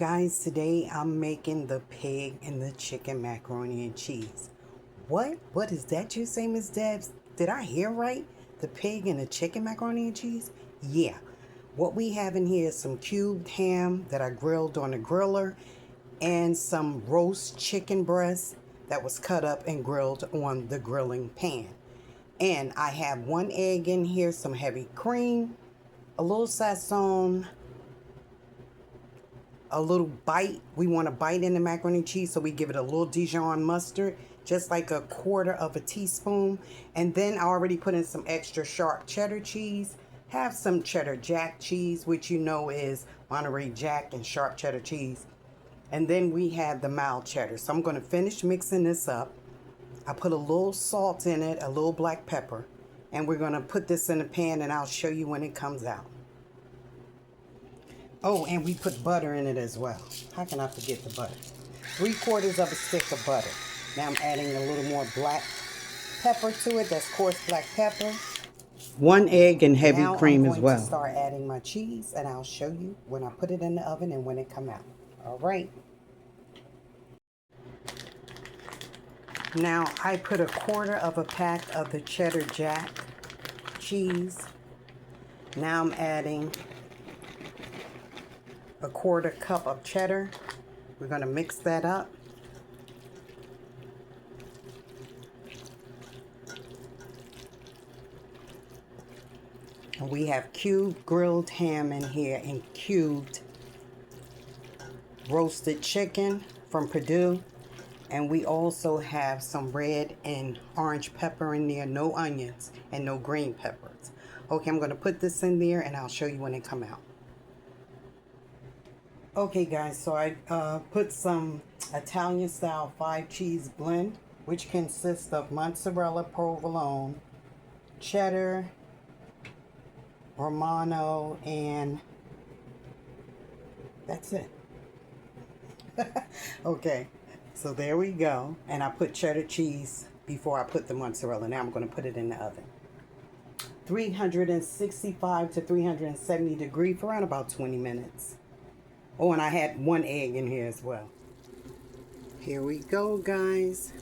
Guys, today I'm making the pig and the chicken macaroni and cheese. What is that you say, Miss Debs? Did I hear right? The pig and the chicken macaroni and cheese? Yeah. What we have in here is some cubed ham that I grilled on the griller and some roast chicken breast that was cut up and grilled on the grilling pan. And I have 1 egg in here, some heavy cream, a little sazon, a little bite. We want a bite in the macaroni and cheese, so we give it a little Dijon mustard, just like a 1/4 of a teaspoon. And then I already put in some extra sharp cheddar cheese. Have some cheddar jack cheese, which you know is Monterey Jack and sharp cheddar cheese. And then we have the mild cheddar. So I'm going to finish mixing this up. I put a little salt in it, a little black pepper. And we're going to put this in the pan and I'll show you when it comes out. Oh, and we put butter in it as well. How can I forget the butter? 3/4 of a stick of butter. Now I'm adding a little more black pepper to it. That's coarse black pepper. 1 egg and heavy cream as well. Now I'm going to start adding my cheese, and I'll show you when I put it in the oven and when it come out. All right. Now I put 1/4 of a pack of the cheddar jack cheese. Now I'm adding 1/4 cup of cheddar. We're going to mix that up. And we have cubed grilled ham in here and cubed roasted chicken from Purdue. And we also have some red and orange pepper in there, no onions and no green peppers. Okay, I'm going to put this in there and I'll show you when it come out. Okay guys, so I put some Italian style 5 cheese blend, which consists of mozzarella provolone, cheddar, Romano, and that's it. Okay, so there we go. And I put cheddar cheese before I put the mozzarella. Now I'm going to put it in the oven. 365 to 370 degrees for around about 20 minutes. Oh, and I had 1 egg in here as well. Here we go, guys.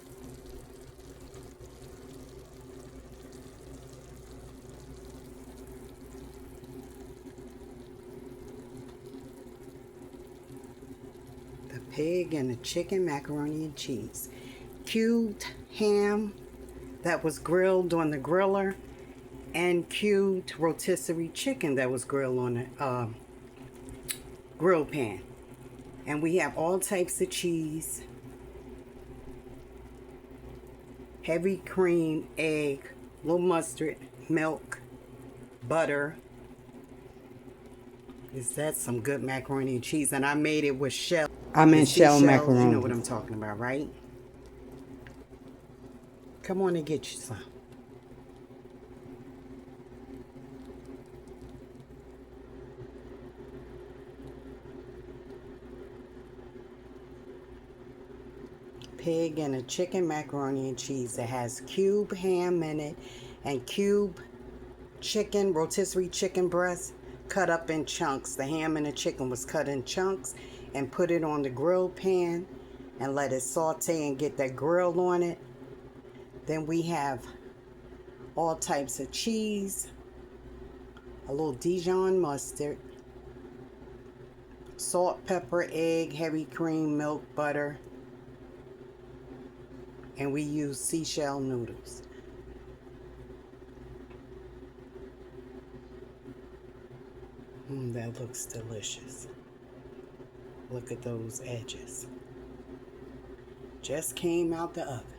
The pig and the chicken macaroni and cheese. Cubed ham that was grilled on the griller, and cubed rotisserie chicken that was grilled on the grill pan. And we have all types of cheese, heavy cream, egg, little mustard, milk, butter. Is that some good macaroni and cheese? And I made it with shell. I meant shell macaroni. You know what I'm talking about, right? Come on and get you some. Pig and a chicken macaroni and cheese that has cube ham in it and cube chicken, rotisserie chicken breast cut up in chunks. The ham and the chicken was cut in chunks and put it on the grill pan and let it saute and get that grill on it. Then we have all types of cheese, a little Dijon mustard, salt, pepper, egg, heavy cream, milk, butter. And we use seashell noodles. That looks delicious. Look at those edges. Just came out the oven.